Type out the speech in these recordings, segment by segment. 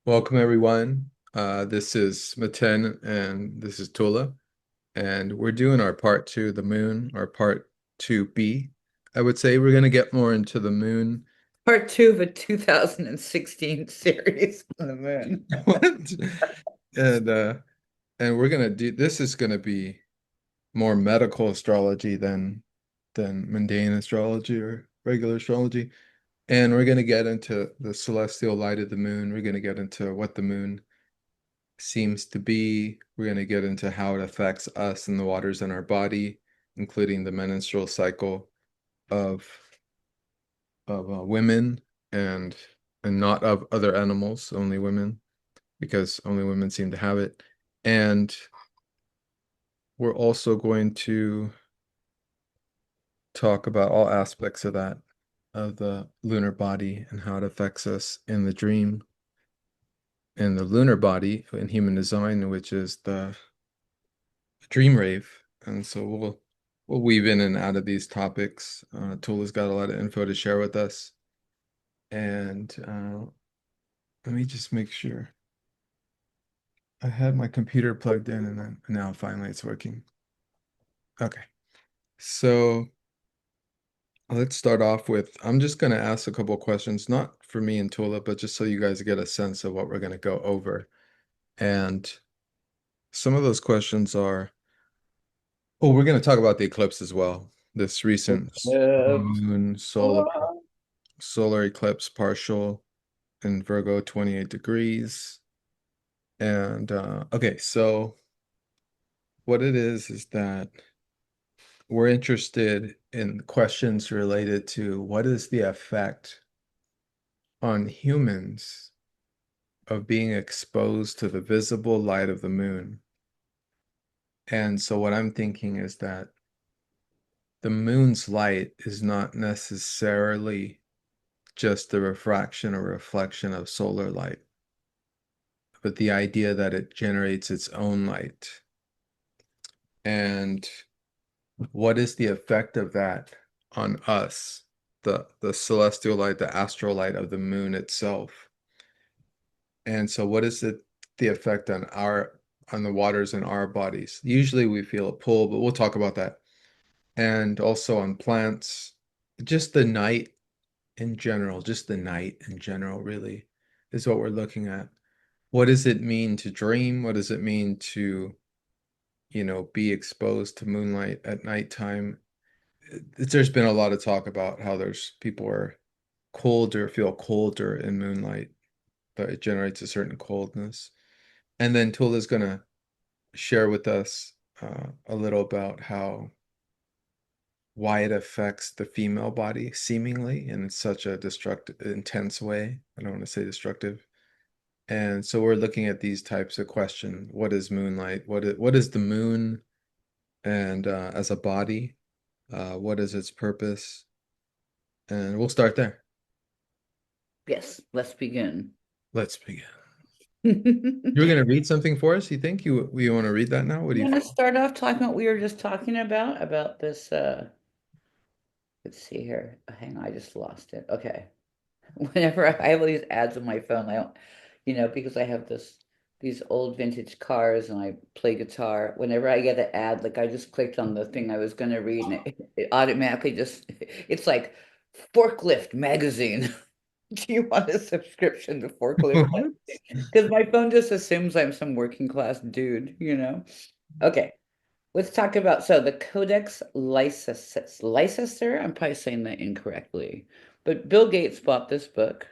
Welcome everyone. This is Meten and this is Tula, and we're doing our part two, the moon, or part 2B. I would say we're going to get more into the moon. Part two of a 2016 series on the moon. What? And and we're gonna do this is gonna be more medical astrology than mundane astrology or regular astrology. And we're gonna get into the celestial light of the moon. We're gonna get into what the moon seems to be. We're going to get into how it affects us and the waters in our body, including the menstrual cycle of women and not of other animals, only women, because only women seem to have it. And we're also going to talk about all aspects of that, of the lunar body and how it affects us in the dream, and the lunar body in human design, which is the dream rave. And so we'll weave in and out of these topics. Tula's got a lot of info to share with us. And let me just make sure. I had my computer plugged in and then now finally it's working. Okay. So let's start off with, I'm just going to ask a couple questions, not for me and Tula, but just so you guys get a sense of what we're going to go over. And some of those questions are, oh, we're going to talk about the eclipse as well. This recent Eclipse. moon solar eclipse partial in Virgo, 28 degrees. And okay, so what it is that we're interested in questions related to what is the effect on humans of being exposed to the visible light of the moon. And so what I'm thinking is that the moon's light is not necessarily just the refraction or reflection of solar light, but the idea that it generates its own light. And what is the effect of that on us, the celestial light, the astral light of the moon itself? And so what is the effect on the waters in our bodies? Usually we feel a pull, but we'll talk about that. And also on plants, just the night in general, just the night in general really is what we're looking at. What does it mean to dream? What does it mean to, be exposed to moonlight at nighttime? There's been a lot of talk about how there's people are colder, feel colder in moonlight, but it generates a certain coldness. And then Tula's gonna share with us a little about why it affects the female body seemingly in such a destructive, intense way. I don't want to say destructive. And so we're looking at these types of questions. What is moonlight? What is the moon and as a body? What is its purpose? And we'll start there. Yes, let's begin. Let's begin. You're I'm going to read something for us, you think? You want to read that now? What do you gonna feel? start off talking about what we were just talking about this let's see here. Hang on, I just lost it. Okay. Whenever I have all these ads on my phone, I don't, because I have these old vintage cars and I play guitar. Whenever I get an ad, like I just clicked on the thing I was going to read, and it automatically it's like forklift magazine. Do you want a subscription to forklift? What? Because my phone just assumes I'm some working class dude. Okay, let's talk about the Codex Leicester. I'm probably saying that incorrectly, but Bill Gates bought this book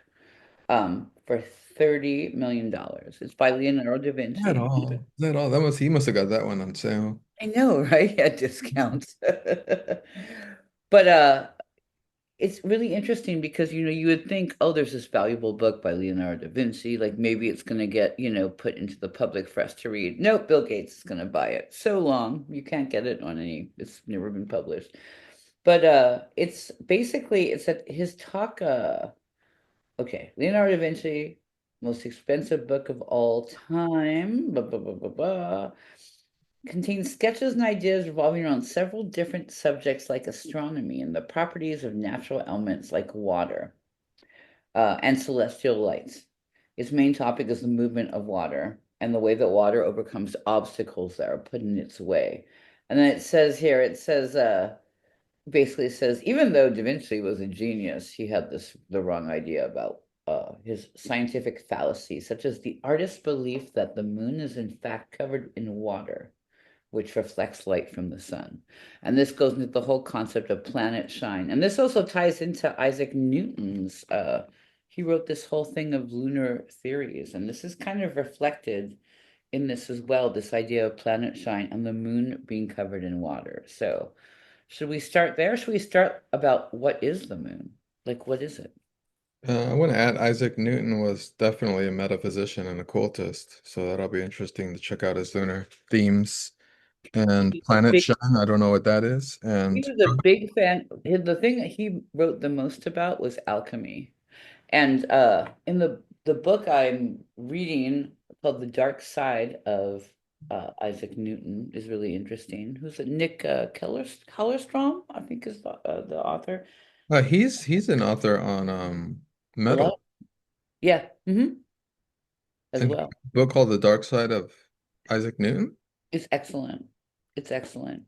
for $30 million. It's by Leonardo da Is that Vinci. all? Is that all? He must have got that one on sale. I know, right? At discounts. But it's really interesting because you would think, oh, there's this valuable book by Leonardo da Vinci, like maybe it's going to get put into the public for us to read. Nope, Bill Gates is going to buy it. So long, you can't get it on any. It's never been published. But it's basically it's at his talk. Okay, Leonardo da Vinci, most expensive book of all time. Blah, blah, blah, blah, blah. Contains sketches and ideas revolving around several different subjects like astronomy and the properties of natural elements like water and celestial lights. Its main topic is the movement of water and the way that water overcomes obstacles that are put in its way. And then it says here, it says, basically says, even though Da Vinci was a genius, he had the wrong idea about his scientific fallacy, such as the artist's belief that the moon is in fact covered in water, which reflects light from the sun. And this goes into the whole concept of planet shine. And this also ties into Isaac Newton's, he wrote this whole thing of lunar theories. And this is kind of reflected in this as well, this idea of planet shine and the moon being covered in water. So should we start there? Should we start about what is the moon? Like, what is it? I want to add Isaac Newton was definitely a metaphysician and occultist, so that'll be interesting to check out his lunar themes and He's a planet big, shine. I don't know what that is. he And was a big fan. The thing that he wrote the most about was alchemy. And in the book I'm reading called The Dark Side of Isaac Newton is really interesting. Who's it? Nick Kellerstrom, I think is the author. he's an author on A lot. metal Yeah, as and well. a book called The Dark Side of Isaac Newton. It's excellent. It's excellent.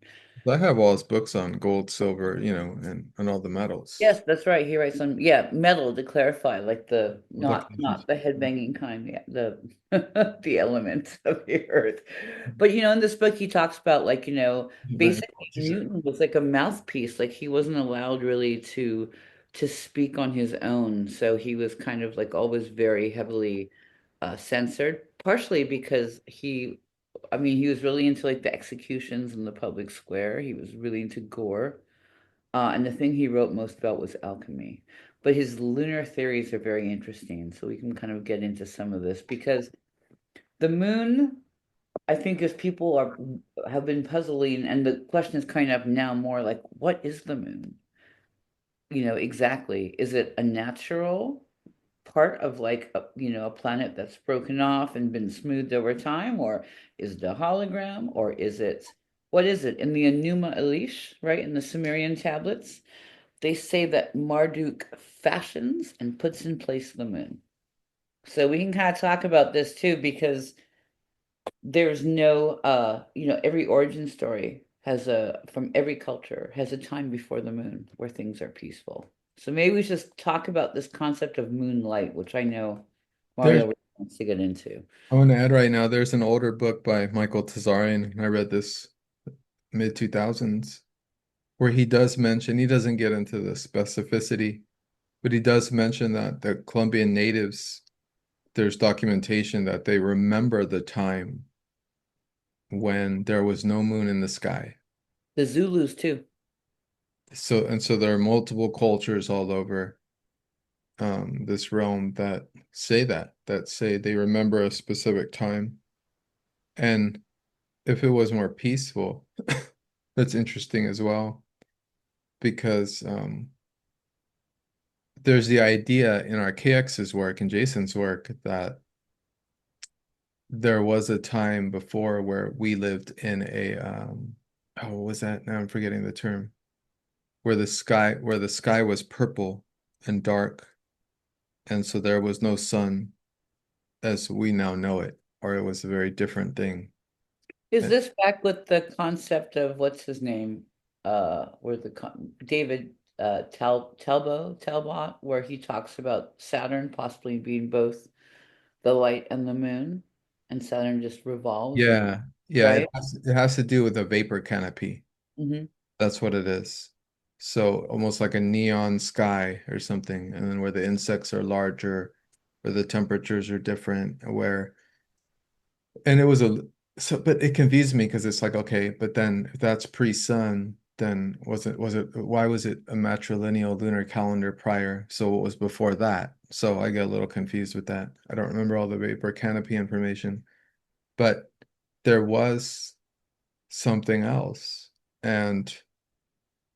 I have all his books on gold, silver, and all the Yes, metals. that's right. He writes some, yeah, metal to clarify, like the Look not at not these. the headbanging kind, the the elements of the earth. But in this book he talks about like, basically Newton was like a mouthpiece, like he wasn't allowed really to speak on his own. So he was kind of like always very heavily censored, partially because I mean, he was really into like the executions in the public square. He was really into gore. And the thing he wrote most about was alchemy. But his lunar theories are very interesting. So we can kind of get into some of this because the moon, I think, as people have been puzzling, and the question is kind of now more like, what is the moon? Exactly. Is it a natural part of like a planet that's broken off and been smoothed over time, or is it a hologram, or is it what is it? In the Enuma Elish, right, in the Sumerian tablets, they say that Marduk fashions and puts in place the moon. So we can kind of talk about this too, because there's no, every origin story has from every culture has a time before the moon where things are peaceful. So maybe we should just talk about this concept of moonlight, which I know There's Mario really wants to get into. I want to add right now, there's an older book by Michael Tazarian, and I read this mid 2000s, where he does mention, he doesn't get into the specificity, but he does mention that the Colombian natives, there's documentation that they remember the time when there was no moon in the sky. The Zulus too. So there are multiple cultures all over this realm that that say they remember a specific time. And if it was more peaceful, that's interesting as well, because there's the idea in RKX's work and Jason's work that there was a time before where we lived in a oh, what was that? Now I'm forgetting the term. Where the sky was purple and dark, and so there was no sun as we now know it, or it was a very different thing. Is Uh, this back with the concept of what's his name? Where David Talbot, where he talks about Saturn possibly being both the light and the moon, and Saturn just revolves, and Yeah, yeah, it right? has, it has to do with a vapor canopy. Hmm. That's what it is. So almost like a neon sky or something, and then where the insects are larger, where the temperatures are different, and it was but it confused me because it's like, okay, but then if that's pre-sun, then why was it a matrilineal lunar calendar prior? So what was before that? So I get a little confused with that. I don't remember all the vapor canopy information, but there was something else. And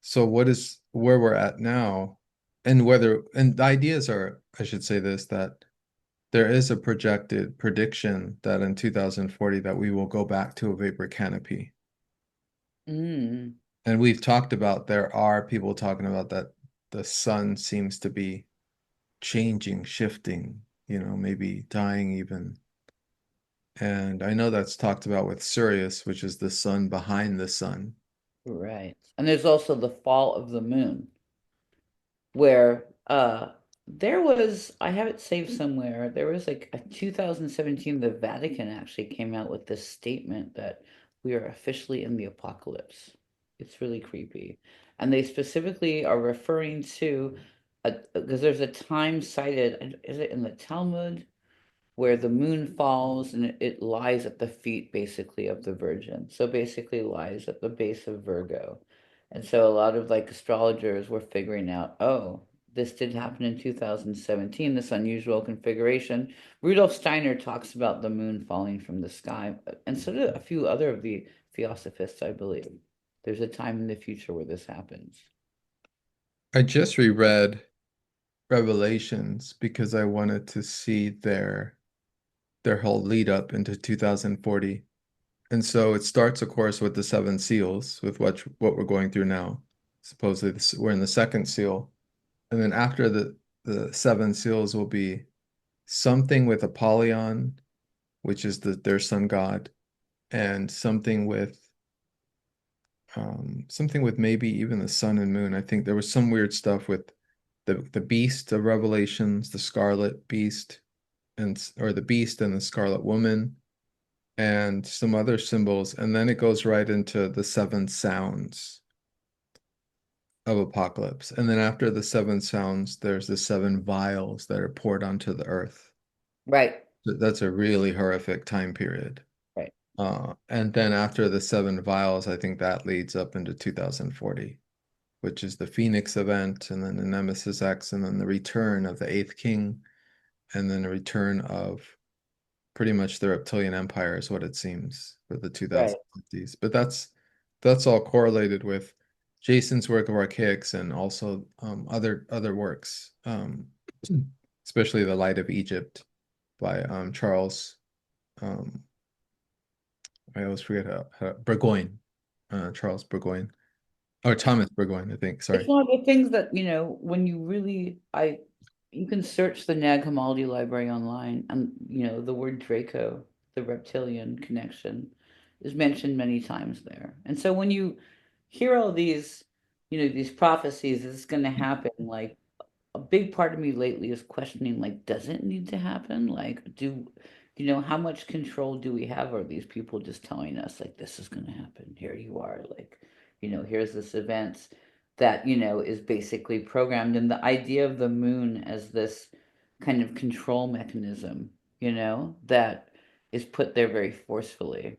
so what is where we're at now, and the ideas are, I should say this, that there is a projected prediction that in 2040 that we will go back to a vapor canopy. Mm. And we've talked about there are people talking about that the sun seems to be changing, shifting. maybe dying even. And I know that's talked about with Sirius, which is the sun behind the sun. Right. And there's also the fall of the moon, where there was, I have it saved somewhere, there was like a 2017, the Vatican actually came out with this statement that we are officially in the apocalypse. It's really creepy. And they specifically are referring to, because there's a time cited, is it in the Talmud, where the moon falls and it lies at the feet basically of the Virgin. So basically lies at the base of Virgo. And so a lot of like astrologers were figuring out, oh, this did happen in 2017, this unusual configuration. Rudolf Steiner talks about the moon falling from the sky, and so do a few other of the theosophists, I believe. There's a time in the future where this happens. I just reread Revelations because I wanted to see their whole lead up into 2040. And so it starts, of course, with the seven seals, with what we're going through now. Supposedly we're in the second seal. And then after the seven seals will be something with Apollyon, which is their sun god, and something with maybe even the sun and moon. I think there was some weird stuff with the beast of Revelations, the scarlet beast, or the beast and the scarlet woman, and some other symbols, and then it goes right into the seven sounds of apocalypse. And then after the seven sounds, there's the seven vials that are poured onto the earth. Right, That's a really horrific time period. right, And then after the seven vials, I think that leads up into 2040, which is the Phoenix event, and then the Nemesis X, and then the return of the Eighth King, and then the return of pretty much the reptilian empire is what it seems for the right, 2050s. But that's all correlated with Jason's work of Archaics and also other works, especially The Light of Egypt by Charles. Um, I always forget Burgoyne, Charles Burgoyne, or right. Thomas Burgoyne, I think. It's Sorry. one of the things that, when you really, you can search the Nag Hammadi library online, and, the word Draco, the reptilian connection, is mentioned many times there. And so when you hear all these, these prophecies, this is going to happen, like, a big part of me lately is questioning, like, does it need to happen? Like, how much control do we have? Or are these people just telling us, like, this is going to happen? Here you are, like, here's this event that, is basically programmed. And the idea of the moon as this kind of control mechanism, that is put there very forcefully.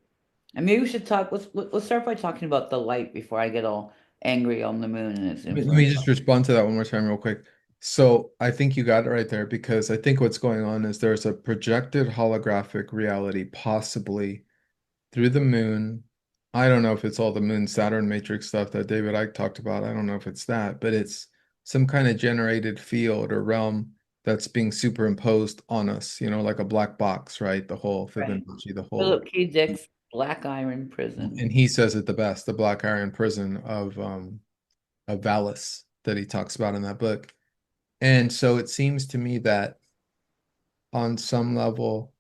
And maybe we should talk, let's start by talking about the light before I get all angry on the moon and its Let me influence. just respond to that one more time, real quick. So I think you got it right there because I think what's going on is there's a projected holographic reality, possibly through the moon. I don't know if it's all the moon Saturn matrix stuff that David Icke talked about. I don't know if it's that, but it's some kind of generated field or realm that's being superimposed on us, like a black box, right? The whole Right. Fibonacci, the whole, Philip K. Dick's Black Iron Prison. and he says it the best, the black iron prison of Valis that he talks about in that book. And so it seems to me that on some level,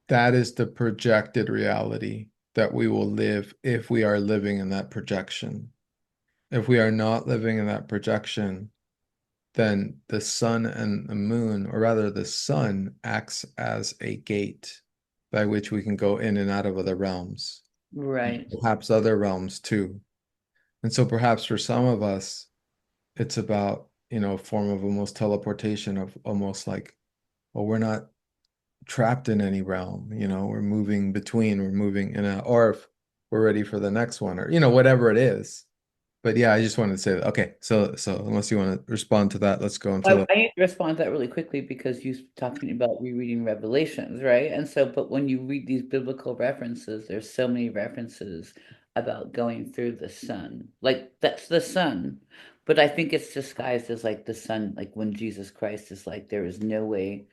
that is the projected reality that we will live if we are living in that projection. If we are not living in that projection, then the sun and the moon, or rather the sun, acts as a gate by which we can go in and out of other realms, Right. perhaps other realms too. And so perhaps for some of us, it's about, a form of almost teleportation of almost like, well, we're not trapped in any realm, we're moving between, we're moving in a, or if we're ready for the next one, or, whatever it is. But yeah, I just wanted to say that. Okay, so unless you want to respond to that, let's go into I need to respond to that really quickly because you're talking about rereading Revelations, right? And so, but when you read these biblical references, there's so many references about going through the sun. Like, that's the sun. But I think it's disguised as like the sun, like when Jesus Christ is like, there is no way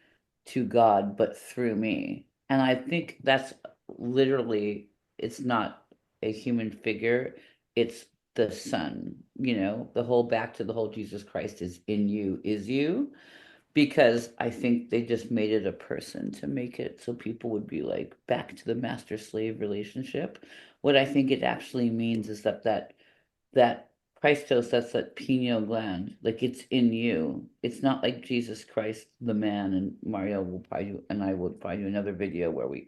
to God but through me. And I think that's literally, it's not a human figure, it's the sun, the whole back to the whole Jesus Christ is in you, is you. because I think they just made it a person to make it so people would be like back to the master slave relationship. What I think it actually means is that Christos, that's that pineal gland, like it's in you. It's not like Jesus Christ, the man, and Mario will probably do, and I will probably do another video where we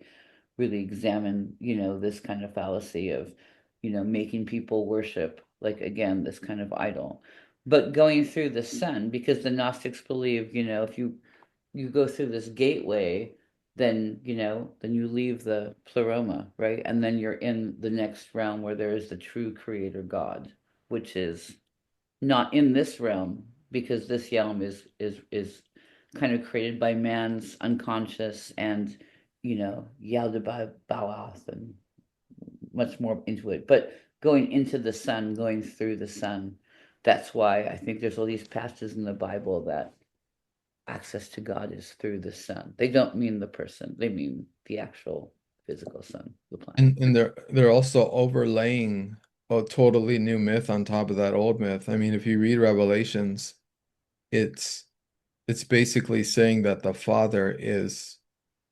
really examine, this kind of fallacy of, making people worship, like again, this kind of idol. But going through the sun, because the Gnostics believe, if you go through this gateway, then you leave the pleroma, right? And then you're in the next realm where there is the true creator God, which is not in this realm, because this realm is kind of created by man's unconscious and Yaldabaoth and much more into it. But going into the sun, going through the sun, that's why I think there's all these passages in the Bible that access to God is through the sun. They don't mean the person, they mean the actual physical sun, the planet. And they're also overlaying a totally new myth on top of that old myth. I mean, if you read Revelations, it's it's basically saying that the Father is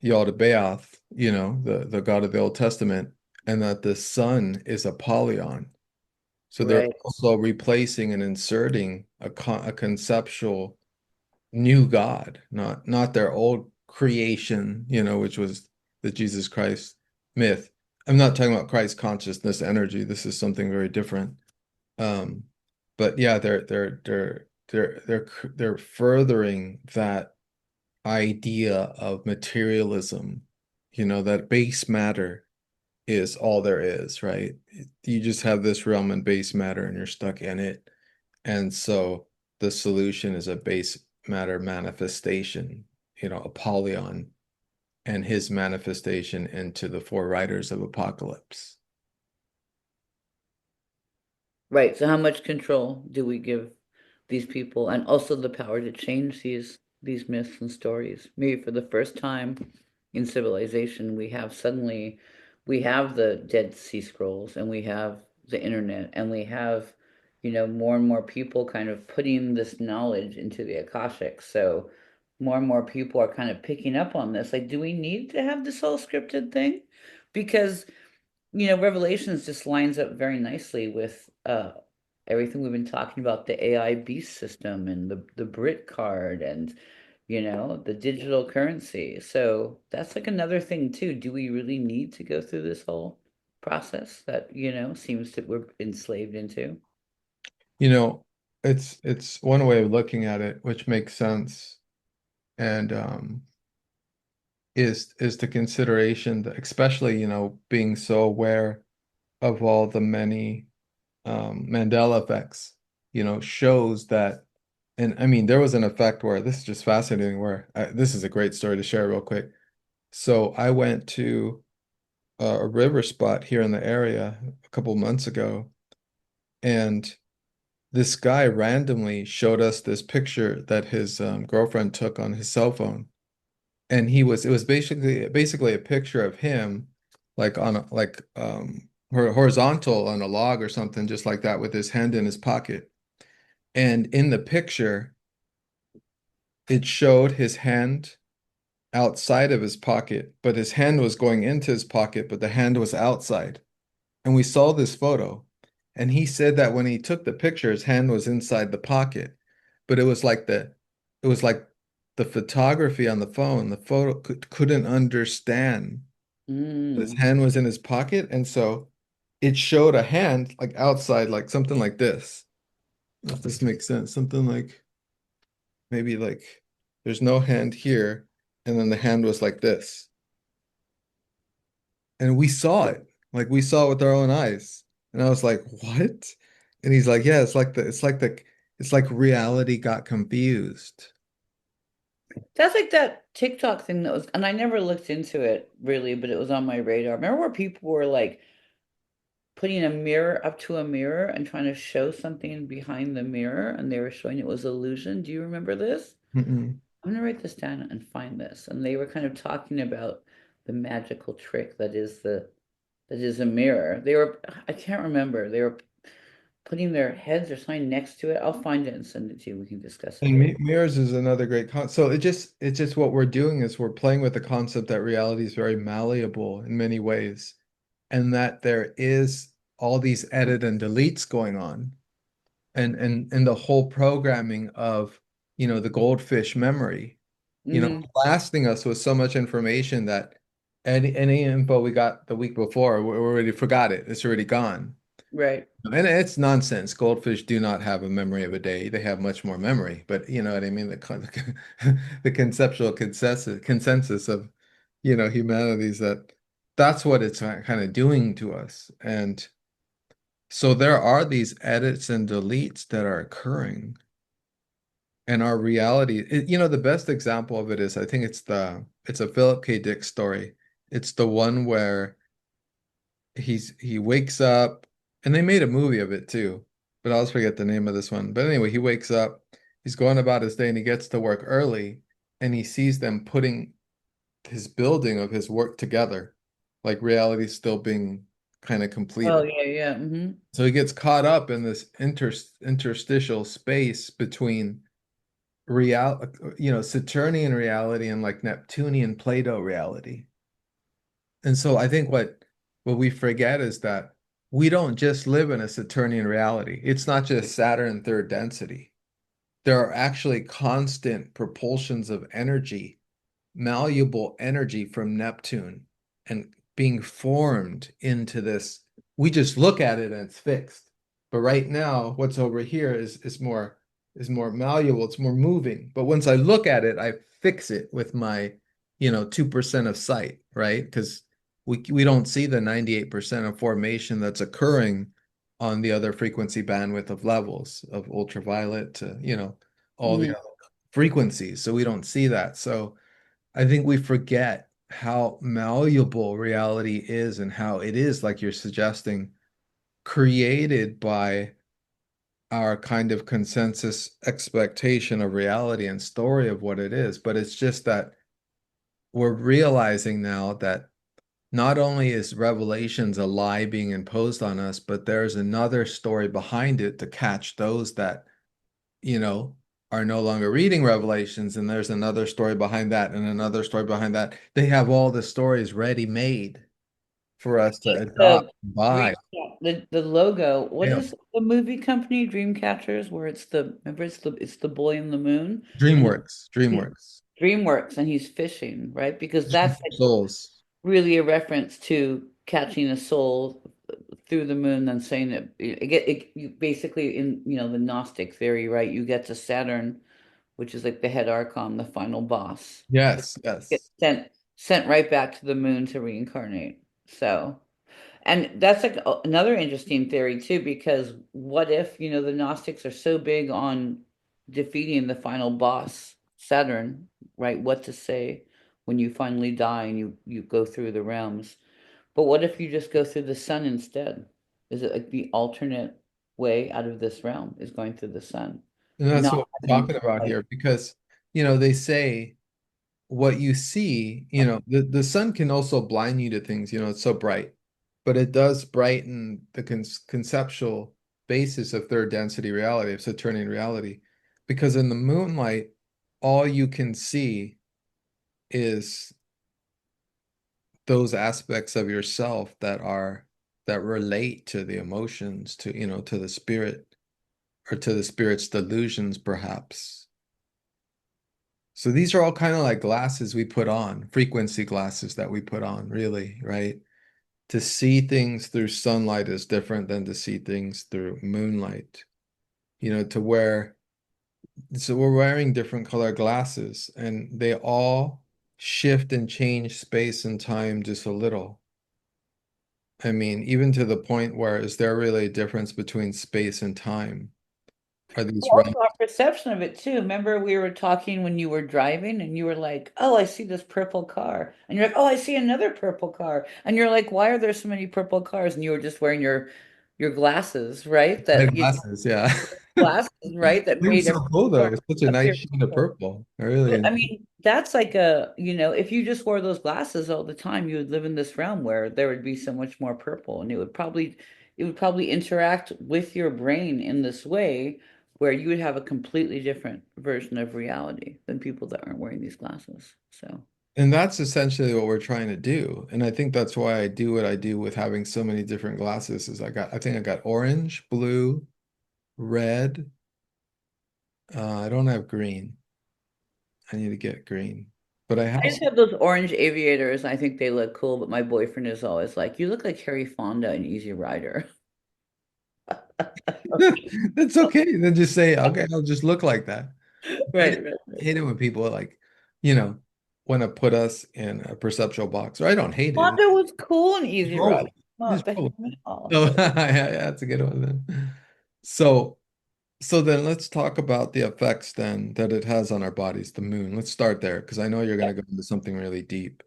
Yaldabaoth, the God of the Old Testament, and that the Son is Apollyon. So they're Right. also replacing and inserting a conceptual new God, not their old creation, which was the Jesus Christ myth. I'm not talking about Christ consciousness energy. This is something very different. Um, but yeah, they're furthering that idea of materialism, that base matter is all there is, right? You just have this realm in base matter and you're stuck in it. And so the solution is a base matter manifestation, Apollyon and his manifestation into the four riders of Apocalypse. Right. So how much control do we give these people and also the power to change these myths and stories? Maybe for the first time in civilization, we have the Dead Sea Scrolls and we have the internet and we have, more and more people kind of putting this knowledge into the Akashic. So more and more people are kind of picking up on this. Like, do we need to have this whole scripted thing? Because Revelations just lines up very nicely with everything we've been talking about, the AI beast system and the Brit card and the digital currency. So that's like another thing too. Do we really need to go through this whole process that, seems that we're enslaved into? You know, it's one way of looking at it, which makes sense, and is the consideration that especially, being so aware of all the many Mandela effects, shows that, and I mean, there was an effect where this is just fascinating, where this is a great story to share real quick. So I went to a river spot here in the area a couple months ago, and this guy randomly showed us this picture that his girlfriend took on his cell phone. And it was basically a picture of him like on a like horizontal on a log or something just like that with his hand in his pocket. And in the picture, it showed his hand outside of his pocket, but his hand was going into his pocket, but the hand was outside. And we saw this photo, and he said that when he took the picture, his hand was inside the pocket, but it was like the photography on the phone, the photo couldn't understand that his Mm. hand was in his pocket, and so it showed a hand like outside, like something like this. If this makes sense, something like maybe like there's no hand here, and then the hand was like this, and we saw it, like we saw it with our own eyes, and I was like, "What?" And he's like, "Yeah, it's like reality got confused." That's like that TikTok thing that was, and I never looked into it really, but it was on my radar. Remember where people were like putting a mirror up to a mirror and trying to show something behind the mirror and they were showing it was illusion. Do you remember this? Mm-mm. I'm gonna write this down and find this. And they were kind of talking about the magical trick that is a mirror. They were I can't remember. They were putting their heads or something next to it. I'll find it and send it to you. We can discuss it And later. mirrors is another great concept. So it's just what we're doing is we're playing with the concept that reality is very malleable in many ways, and that there is all these edit and deletes going on, and the whole programming of, the goldfish memory, Hmm. blasting us with so much information that any info we got the week before, we already forgot it. It's already gone. Right. And it's nonsense. Goldfish do not have a memory of a day. They have much more memory. But you know what I mean? The conceptual consensus of, humanity is that that's what it's kind of doing to us. And so there are these edits and deletes that are occurring. And our reality, the best example of it is, I think it's a Philip K. Dick story. It's the one where he wakes up, and they made a movie of it too, but I always forget the name of this one. But anyway, he wakes up, he's going about his day, and he gets to work early, and he sees them putting his building of his work together, like reality still being kind of Oh, completed. yeah, yeah. Hmm. So he gets caught up in this interstitial space between Saturnian reality and like Neptunian Plato reality. And so I think what we forget is that we don't just live in a Saturnian reality. It's not just Saturn third density. There are actually constant propulsions of energy, malleable energy from Neptune, and being formed into this. We just look at it and it's fixed. But right now, what's over here is more malleable, it's more moving. But once I look at it, I fix it with my, 2% of sight, right? Because we don't see the 98% of formation that's occurring on the other frequency bandwidth of levels of ultraviolet to, all the Hmm. other frequencies. So we don't see that. So I think we forget how malleable reality is and how it is, like you're suggesting, created by our kind of consensus expectation of reality and story of what it is. But it's just that we're realizing now that not only is Revelations a lie being imposed on us, but there's another story behind it to catch those that, you know, are no longer reading Revelations, and there's another story behind that, and another story behind that. They have all the stories ready made for us to adopt, The buy. the logo. What Yeah. is the movie company Dreamcatchers? Where remember it's the boy in the moon, and DreamWorks, he, DreamWorks, DreamWorks, and he's fishing, right? Because that's like Souls. really a reference to catching a soul through the moon, then saying that you basically in the Gnostic theory, right? You get to Saturn, which is like the head archon, the final boss. Yes, Get yes. sent right back to the moon to reincarnate. So, and that's like another interesting theory too, because what if, the Gnostics are so big on defeating the final boss, Saturn, right? What to say when you finally die and you go through the realms. But what if you just go through the sun instead? Is it like the alternate way out of this realm is going through the sun, And that's not what we're having talking about like here because, they say what you see, the sun can also blind you to things, it's so bright, but it does brighten the conceptual basis of third density reality, of Saturnian reality, because in the moonlight, all you can see is those aspects of yourself that relate to the emotions, to the spirit, or to the spirit's delusions, perhaps. So these are all kind of like glasses we put on, frequency glasses that we put on, really, right? To see things through sunlight is different than to see things through moonlight. To where, so we're wearing different color glasses, and they all shift and change space and time just a little. I mean, even to the point where, is there really a difference between space and time? Are these realms? also our perception of it too. Remember we were talking when you were driving and you were like, "Oh, I see this purple car." And you're like, "Oh, I see another purple car." And you're like, "Why are there so many purple cars?" And you were just wearing your glasses, right? The That glasses, yeah. glasses, right? That It was made so everything cool though. It was such a nice appear shade of purple. purple. I really But I enjoyed. mean, that's like if you just wore those glasses all the time, you would live in this realm where there would be so much more purple, and it would probably it would probably interact with your brain in this way where you would have a completely different version of reality than people that aren't wearing these glasses. So, And that's essentially what we're trying to do. And I think that's why I do what I do with having so many different glasses is I think I got orange, blue, red. I don't have green. I need to get green. But I I have just have those orange aviators. I think they look cool, but my boyfriend is always like, "You look like Harry Fonda in Easy Rider." That's okay. Then just say, okay, I'll just look like that. I Right, right, right. hate it when people like, you know, want to put us in a perceptual box. Or I don't hate it. Fonda was cool in Just Easy roll Rider. with it. Come on, Just but roll him with and it. all. So But yeah, that's a good one then. So so then let's talk about the effects then that it has on our bodies, the moon. Let's start there because I know you're going yeah, to go into something really deep.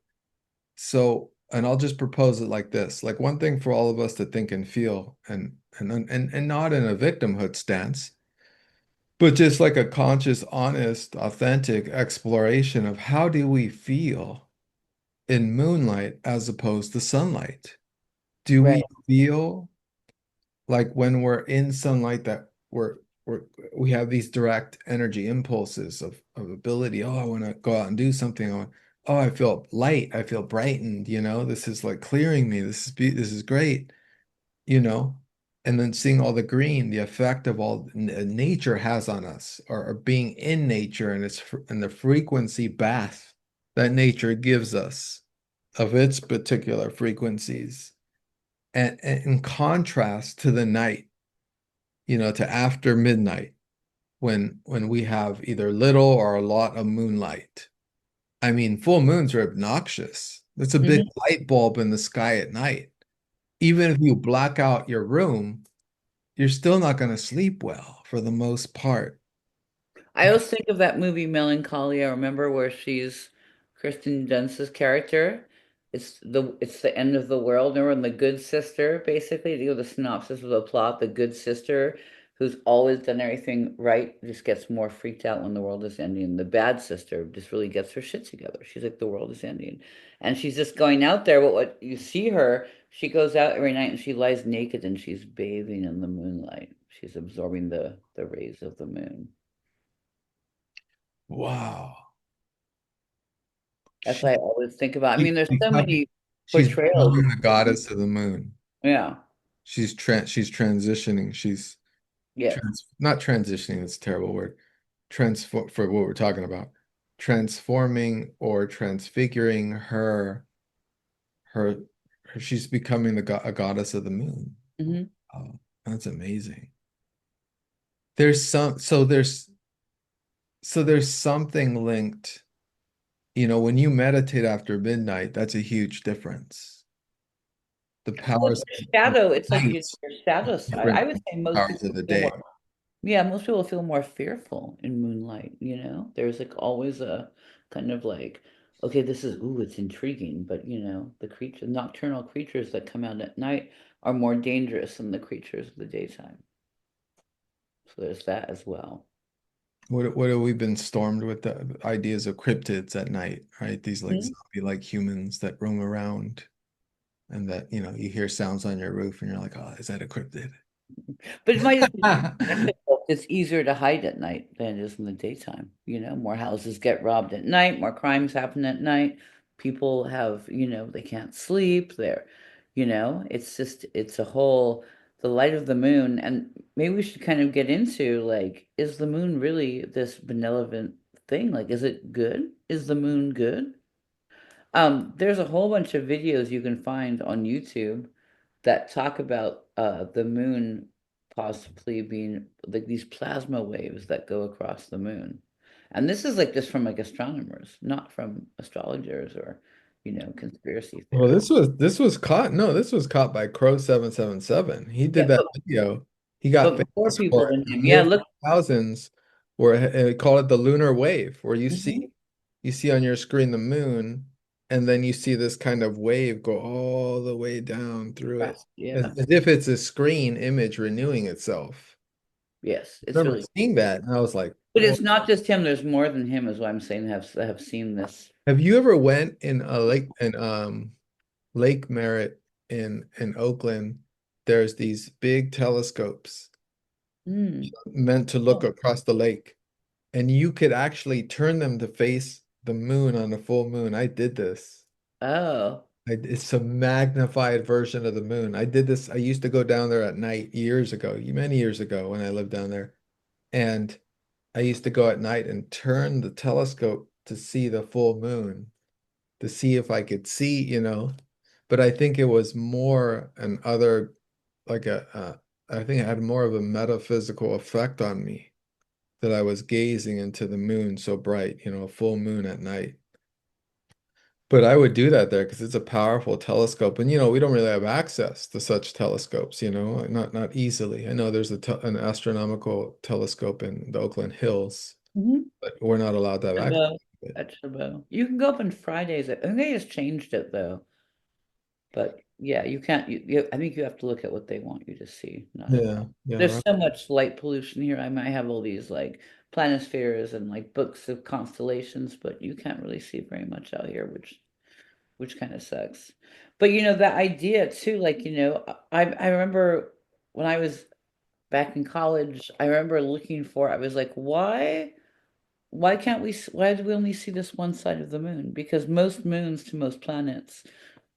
So, and I'll just propose it like this. Like one thing for all of us to think and feel and not in a victimhood stance, but just like a conscious, honest, authentic exploration of how do we feel in moonlight as opposed to sunlight? Do we right. feel like when we're in sunlight that we're we have these direct energy impulses of ability. Oh, I want to go out and do something. Oh, I feel light. I feel brightened, this is like clearing me. This is great, you know. And then seeing all the green, the effect of all nature has on us, or being in nature and and the frequency bath that nature gives us of its particular frequencies. And in contrast to the night, to after midnight when we have either little or a lot of moonlight. I mean, full moons are obnoxious. It's a big Mhm. light bulb in the sky at night. Even if you black out your room, you're still not going to sleep well for the most part. I always think of that movie Melancholia. Remember where she's Kristen Dunst's character? It's the end of the world. Remember, and the good sister, basically, the synopsis of the plot, the good sister who's always done everything right just gets more freaked out when the world is ending. The bad sister just really gets her shit together. She's like, the world is ending. And she's just going out there, but what you see her, she goes out every night and she lies naked and she's bathing in the moonlight. She's absorbing the rays of the moon. Wow. That's what I She, always think about. I she's mean, there's so becoming, many she's portrayals of becoming the moon. goddess of the moon. Yeah. She's transitioning. She's Yes. not transitioning, that's a terrible word. Transform for what we're talking about. Transforming or transfiguring her, she's becoming a goddess of the moon. Hmm. Oh, that's amazing. There's some so there's something linked, when you meditate after midnight, that's a huge difference. The Well, powers your of shadow, it's like night your shadow are side. I different would from say the most powers people of the feel day. more, yeah, most people feel more fearful in moonlight, you know? There's like always a kind of like, okay, this is, ooh, it's intriguing, but nocturnal creatures that come out at night are more dangerous than the creatures of the daytime. So there's that as well. What have we been stormed with the ideas of cryptids at night, right? These like Mhm. zombie-like humans that roam around and that, you hear sounds on your roof and you're like, oh, is that a cryptid? But it might just be difficult. It's easier to hide at night than it is in the daytime. You know, more houses get robbed at night, more crimes happen at night. People have, they can't sleep. It's just, it's a whole, the light of the moon. And maybe we should kind of get into like, is the moon really this benevolent thing? Like, is it good? Is the moon good? There's a whole bunch of videos you can find on YouTube that talk about the moon possibly being like these plasma waves that go across the moon. And this is like just from like astronomers, not from astrologers or, conspiracy Well, theorists. this was caught by Crow 777. He Yeah, did that video. He got but more famous people for it than in him. the Yeah, mid look. 2000s, where it called it the lunar wave, where you Mhm. see on your screen the moon, and then you see this kind of wave go all the way down through it, Yeah. as if it's a screen image renewing itself. Yes, I it's remember really, seeing that, and I was like, but "Whoa." it's not just him. There's more than him, is what I'm saying. Have seen this. Have you ever went in a lake in Lake Merritt in Oakland? there's these big telescopes Mm. meant to look Oh. across the lake, and you could actually turn them to face the moon on a full moon. I did this. Oh. It's a magnified version of the moon. I did this. I used to go down there at night years ago, many years ago when I lived down there. And I used to go at night and turn the telescope to see the full moon, to see if I could see, But I think it was more an other, like I think it had more of a metaphysical effect on me that I was gazing into the moon so bright, a full moon at night. But I would do that there because it's a powerful telescope, and we don't really have access to such telescopes, not easily. I know there's an astronomical telescope in the Oakland Hills, Mhm. but we're not allowed to have access Chabot. to it. At Chabot. You can go up on Fridays. I think they just changed it though. But yeah, you can't. I think you have to look at what they want you to see, not at Yeah, all. yeah, There's right. so much light pollution here. I might have all these like planispheres and like books of constellations, but you can't really see very much out here, which kind of sucks. But the idea too, like I remember when I was back in college, I remember looking for. I was like, why can't we? Why do we only see this one side of the moon? Because most moons to most planets,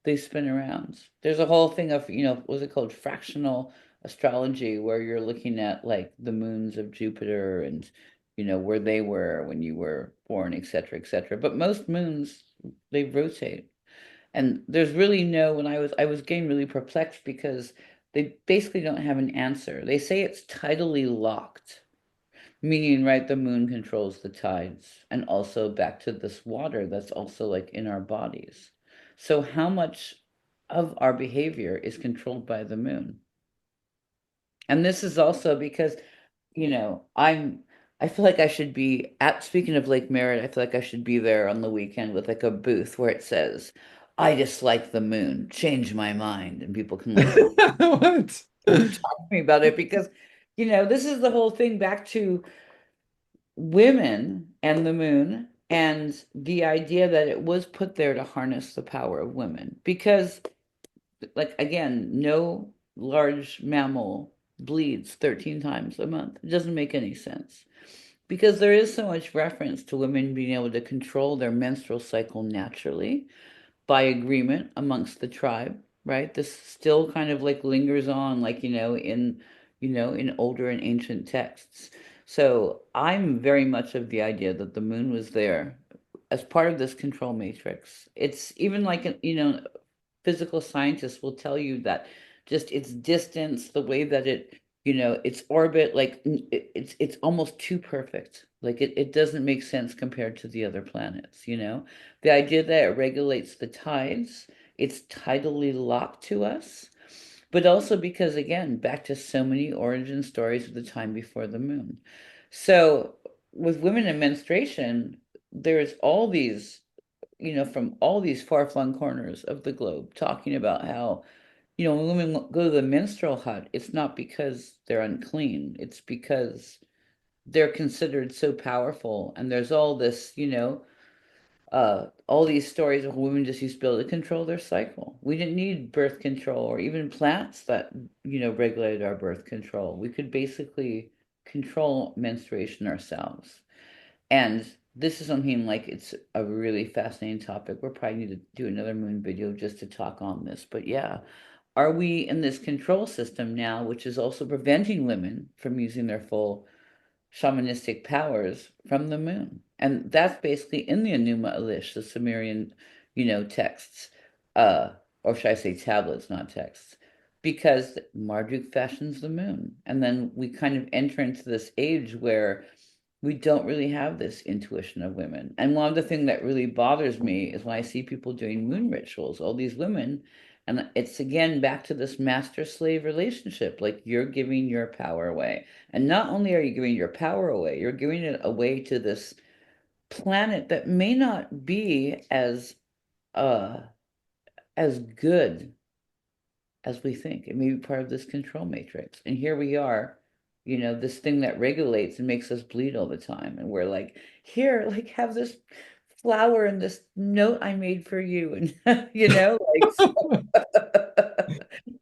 they spin around. There's a whole thing of, what's it called? Fractional astrology, where you're looking at like the moons of Jupiter and, where they were when you were born, et cetera, et cetera. But most moons, they rotate. And there's really when I was getting really perplexed because they basically don't have an answer. They say it's tidally locked. Meaning, right, the moon controls the tides and also back to this water that's also like in our bodies. So, how much of our behavior is controlled by the moon? And this is also because, I feel like I should be speaking of Lake Merritt, I feel like I should be there on the weekend with like a booth where it says, I dislike the moon, change my mind. And people can like come What? talk to me about it because, this is the whole thing back to women and the moon and the idea that it was put there to harness the power of women because like again no large mammal bleeds 13 times a month. It doesn't make any sense because there is so much reference to women being able to control their menstrual cycle naturally by agreement amongst the tribe, right? This still kind of like lingers on, like, in older and ancient texts. So I'm very much of the idea that the moon was there as part of this control matrix. It's even like, physical scientists will tell you that just its distance, the way that its orbit, like it's almost too perfect. Like it doesn't make sense compared to the other planets. The idea that it regulates the tides, it's tidally locked to us, but also because again, back to so many origin stories of the time before the moon. So with women in menstruation, there's all these from all these far-flung corners of the globe, talking about how, when women go to the menstrual hut, it's not because they're unclean, it's because they're considered so powerful. And there's all this, all these stories of women just used to be able to control their cycle. We didn't need birth control or even plants that, regulated our birth control. We could basically control menstruation ourselves. And this is something like it's a really fascinating topic. We'll probably need to do another moon video just to talk on this. But yeah, are we in this control system now, which is also preventing women from using their full shamanistic powers from the moon? And that's basically in the Enuma Elish, the Sumerian, texts, uh, or should I say tablets, not texts, because Marduk fashions the moon. And then we kind of enter into this age where we don't really have this intuition of women. And one of the things that really bothers me is when I see people doing moon rituals, all these women, and it's again back to this master slave relationship. Like you're giving your power away. And not only are you giving your power away, you're giving it away to this planet that may not be uh as good as we think. It may be part of this control matrix. And here we are, this thing that regulates and makes us bleed all the time. And we're like, here, like have this flower and this note I made for you. And like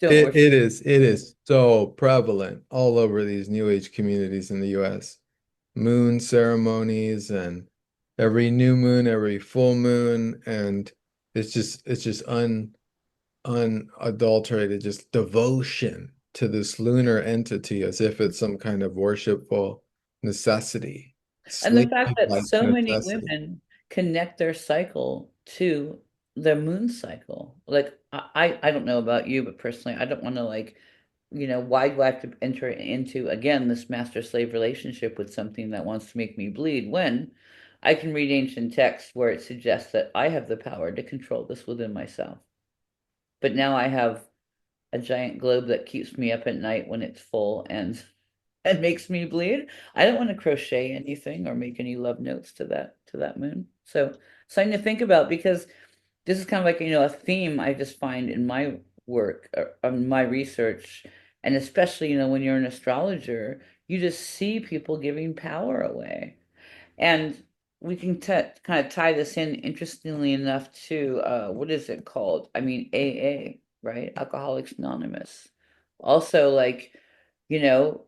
Don't It worship it is the it moon. is so prevalent all over these New Age communities in the US. Moon ceremonies and every new moon, every full moon, and it's just unadulterated, just devotion to this lunar entity as if it's some kind of worshipful necessity, And the fact that sleep-like so many necessity. women connect their cycle to their moon cycle. Like I don't know about you, but personally, I don't want to like, why do I have to enter into again this master slave relationship with something that wants to make me bleed when I can read ancient texts where it suggests that I have the power to control this within myself. But now I have a giant globe that keeps me up at night when it's full and makes me bleed. I don't want to crochet anything or make any love notes to that moon. So something to think about because this is kind of like, a theme I just find in my work, my research, and especially, when you're an astrologer, you just see people giving power away. And we can kind of tie this in, interestingly enough, to what is it called? I mean, AA, right? Alcoholics Anonymous. Also, like, you know,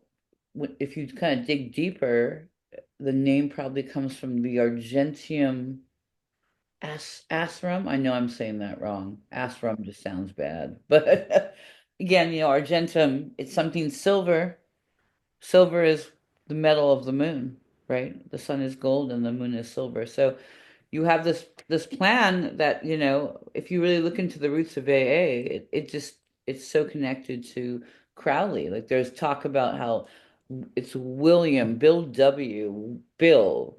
if you kind of dig deeper, the name probably comes from the Argentium Ashram. I know I'm saying that wrong. Ashram just sounds bad. But again, Argentum, it's something silver. Silver is the metal of the moon, right? The sun is gold and the moon is silver. So you have this plan that, if you really look into the roots of AA, it's so connected to Crowley. Like there's talk about how it's Bill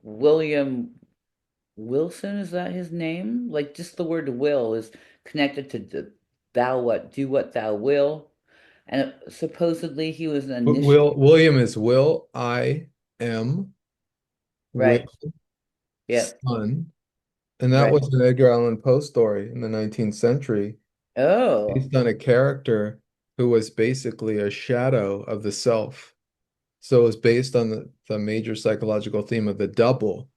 William Wilson, is that his name? Like just the word will is connected to thou what, do what thou will. And supposedly he was an initiate, William is Will I am Will right? Yeah, son. And that right. was an Edgar Allan Poe story in the 19th century, Oh, based on a character who was basically a shadow of the self. So it was based on the major psychological theme of the double.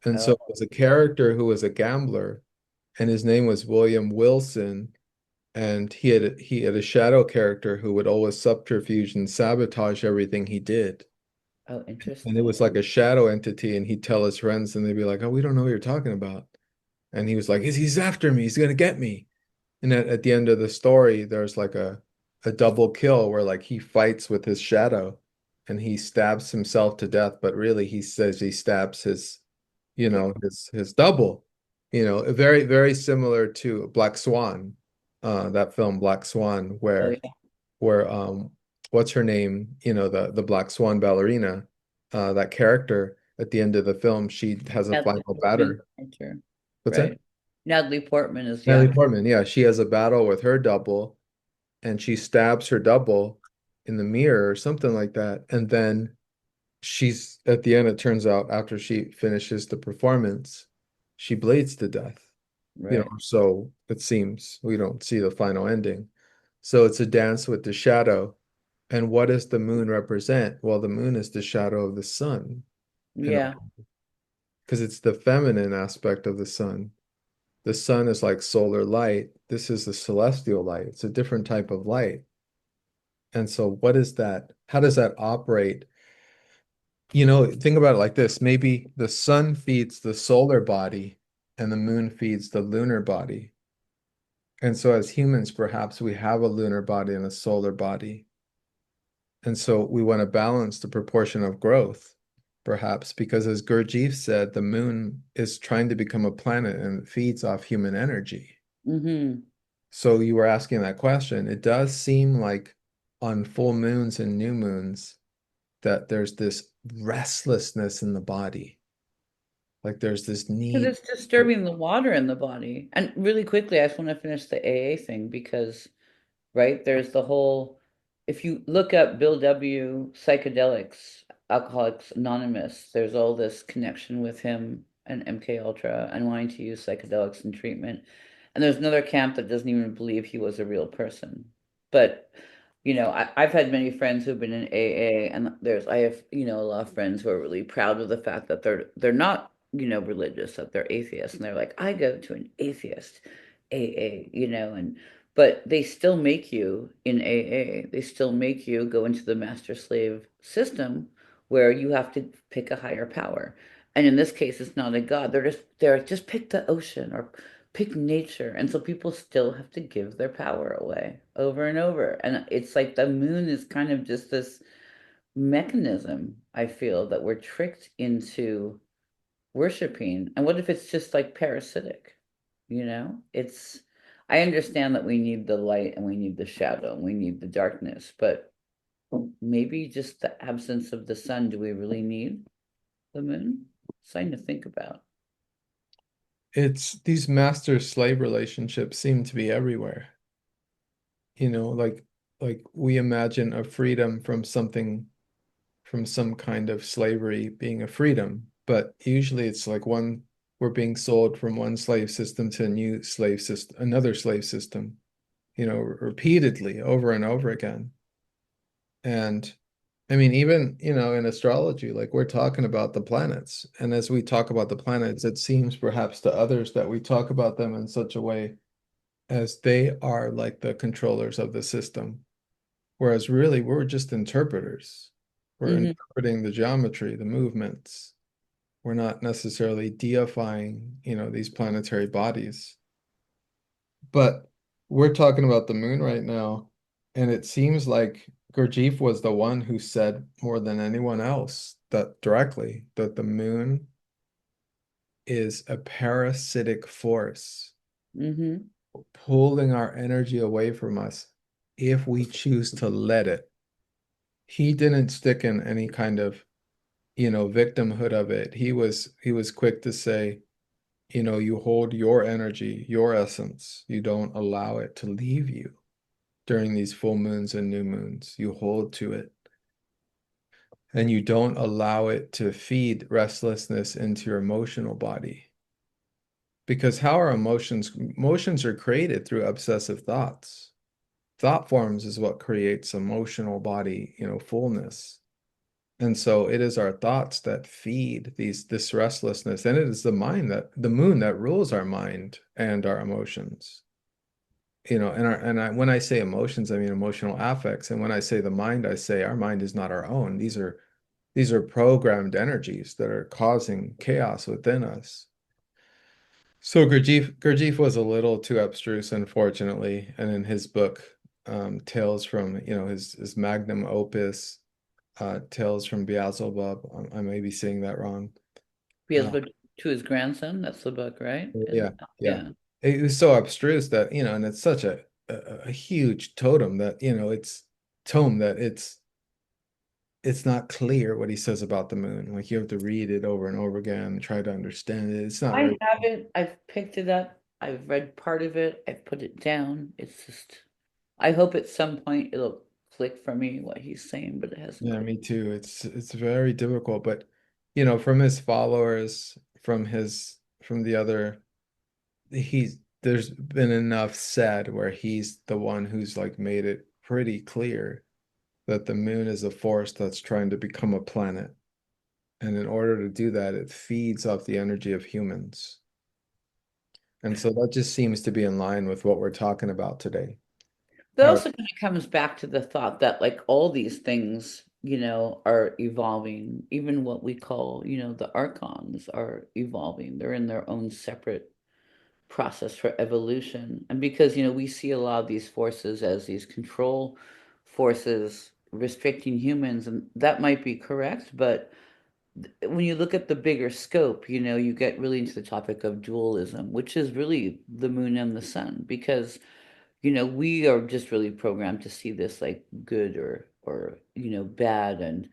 And so it oh, was a character who was a gambler, and his name was William Wilson. And he had a shadow character who would always subterfuge and sabotage everything he did. oh, And it interesting. was like a shadow entity, and he'd tell his friends, and they'd be like, "Oh, we don't know what you're talking about." And he was like, He's after me. He's gonna get me." And at the end of the story, there's like a double kill where like he fights with his shadow, and he stabs himself to death, but really he says he stabs his double. Very, very similar to Black Swan, that film Black Swan, Oh, where yeah. where what's her name? The Black Swan ballerina, that character at the end of the film, she has a Natalie final Portman, batter. actor, What's that? right? Natalie Portman is the Natalie actor. Portman, yeah, she has a battle with her double, and she stabs her double in the mirror or something like that. And then she's at the end, it turns out, after she finishes the performance, she bleeds to death. Right. So it seems we don't see the final ending. So it's a dance with the shadow. And what does the moon represent? Well, the moon is the shadow of the sun, and Yeah. because it's the feminine aspect of the sun. The sun is like solar light. This is the celestial light. It's a different type of light. And so, what is that? How does that operate? Think about it like this. Maybe the sun feeds the solar body and the moon feeds the lunar body. And so, as humans, perhaps we have a lunar body and a solar body. And so, we want to balance the proportion of growth, perhaps, because as Gurdjief said, the moon is trying to become a planet and it feeds off human energy. Mm-hmm. So you were asking that question. It does seem like on full moons and new moons that there's this restlessness in the body. Like there's this Because need. it's disturbing the water in the body. And really quickly, I just want to finish the AA thing because right? There's the whole, if you look up Bill W. psychedelics, Alcoholics Anonymous, there's all this connection with him and MK Ultra and wanting to use psychedelics in treatment. And there's another camp that doesn't even believe he was a real person. But, I've had many friends who've been in AA, and I have, a lot of friends who are really proud of the fact that they're not, religious, that they're atheists, and they're like, I go to an atheist AA, and But they still make you in AA, they still make you go into the master slave system where you have to pick a higher power. And in this case, it's not a god. They're just pick the ocean or pick nature. And so people still have to give their power away over and over. And it's like the moon is kind of just this mechanism, I feel, that we're tricked into worshiping. And what if it's just like parasitic? I understand that we need the light and we need the shadow and we need the darkness, but maybe just the absence of the sun, do we really need the moon? Something to think about. It's these master slave relationships seem to be everywhere. Like we imagine a freedom from something, from some kind of slavery being a freedom, but usually it's like we're being sold from one slave system to a new slave system, another slave system, repeatedly over and over again. And I mean, even, in astrology, like we're talking about the planets. And as we talk about the planets, it seems perhaps to others that we talk about them in such a way as they are like the controllers of the system. Whereas really, we're just interpreters. We're Hmm. interpreting the geometry, the movements. We're not necessarily deifying, these planetary bodies. But we're talking about the moon right now, and it seems like Gurdjief was the one who said more than anyone else that directly that the moon is a parasitic force Hmm. pulling our energy away from us if we choose to let it. He didn't stick in any kind of, victimhood of it. He was quick to say, you hold your energy, your essence. You don't allow it to leave you during these full moons and new moons. You hold to it and you don't allow it to feed restlessness into your emotional body. Because how are emotions are created through obsessive thoughts. Thought forms is what creates emotional body, fullness. And so it is our thoughts that feed this restlessness. And it is the moon that rules our mind and our emotions. When I say emotions, I mean emotional affects. And when I say the mind, I say our mind is not our own. These are programmed energies that are causing chaos within us. So Gurdjieff was a little too abstruse, unfortunately, and in his book, Tales from, his magnum opus, Tales from Beelzebub. I may be saying that wrong. Uh, Beelzebub to his grandson, that's the book, right? yeah, yeah. Yeah. It was so abstruse that, and it's such a huge totem that, it's tome that it's not clear what he says about the moon. Like you have to read it over and over again and try to understand it. It's not I very, have it. I've picked it up. I've read part of it. I've put it down. It's just, I hope at some point it'll click for me what he's saying, but it hasn't yeah, clicked. me too. It's very difficult, but from his followers, from the other, there's been enough said where he's the one who's like made it pretty clear that the moon is a force that's trying to become a planet. And in order to do that, it feeds off the energy of humans. And so that just seems to be in line with what we're talking about today. But How, also kind of comes back to the thought that like all these things, are evolving. Even what we call, the archons are evolving. They're in their own separate process for evolution. And because, we see a lot of these forces as these control forces restricting humans, and that might be correct, but when you look at the bigger scope, you get really into the topic of dualism, which is really the moon and the sun, because we are just really programmed to see this like good or bad, and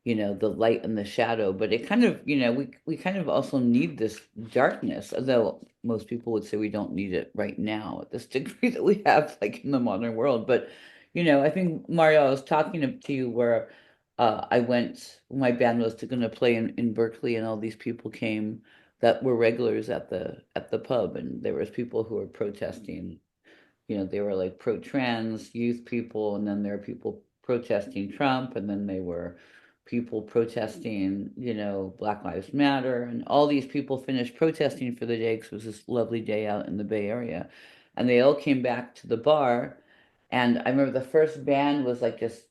the light and the shadow. But it kind of, we kind of also need this darkness, although most people would say we don't need it right now at this degree that we have like in the modern world. But I think, Mario, I was talking to you where my band was going to play in Berkeley, and all these people came that were regulars at the pub, and there was people who were protesting. They were like pro-trans youth people, and then there were people protesting Trump, and then they were people protesting, Black Lives Matter, and all these people finished protesting for the day because it was this lovely day out in the Bay Area. and they all came back to the bar. And I remember the first band was like just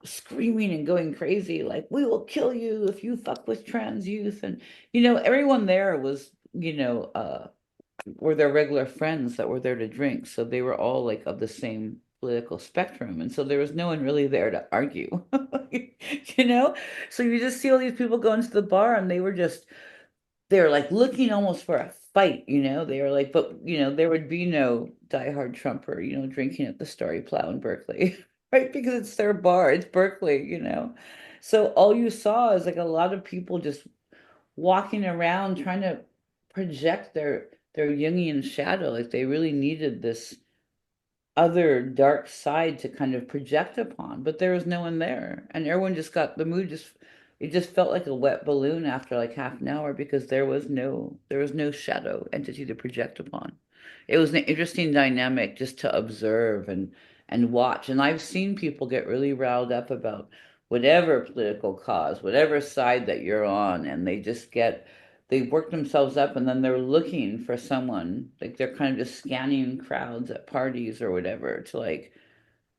screaming and going crazy, like, we will kill you if you fuck with trans youth. And, everyone there was, were their regular friends that were there to drink. So they were all like of the same political spectrum. And so there was no one really there to argue, you know? So you just see all these people go into the bar and they're like looking almost for a fight, They were like, but there would be no diehard Trumper, drinking at the Starry Plow in Berkeley, right? Because it's their bar, it's Berkeley. So all you saw is like a lot of people just walking around trying to project their Jungian shadow. Like they really needed this other dark side to kind of project upon, but there was no one there. And everyone just got the mood just it just felt like a wet balloon after like half an hour because there was no shadow entity to project upon. It was an interesting dynamic just to observe and watch. And I've seen people get really riled up about whatever political cause, whatever side that you're on, and they work themselves up and then they're looking for someone, like they're kind of just scanning crowds at parties or whatever to like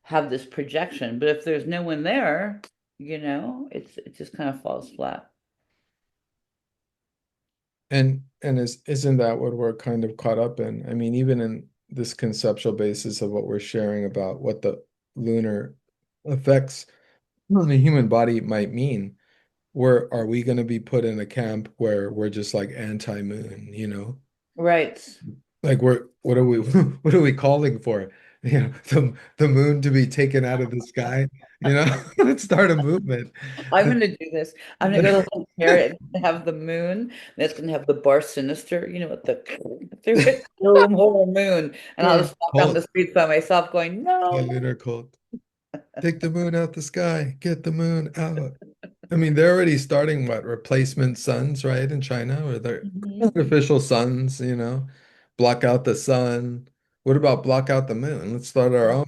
have this projection. But if there's no one there, it just kind of falls flat. And isn't that what we're kind of caught up in? I mean, even in this conceptual basis of what we're sharing about what the lunar effects on the human body might mean, where are we going to be put in a camp where we're just like anti-moon, Right. Like what are we what are we calling for? The moon to be taken out of the sky, Let's start a movement. I'm gonna do this. I'm gonna go to the carrot and have the moon, and it's gonna have the bar sinister, with the through it, full moon, and I'll Lunar just walk down the cult, streets by myself going, the no. lunar cult. Take the moon out the sky. Get the moon out. I mean, they're already starting what replacement suns, right? In China, or they're Mhm. artificial suns, block out the sun. What about block out the moon? Let's start our own,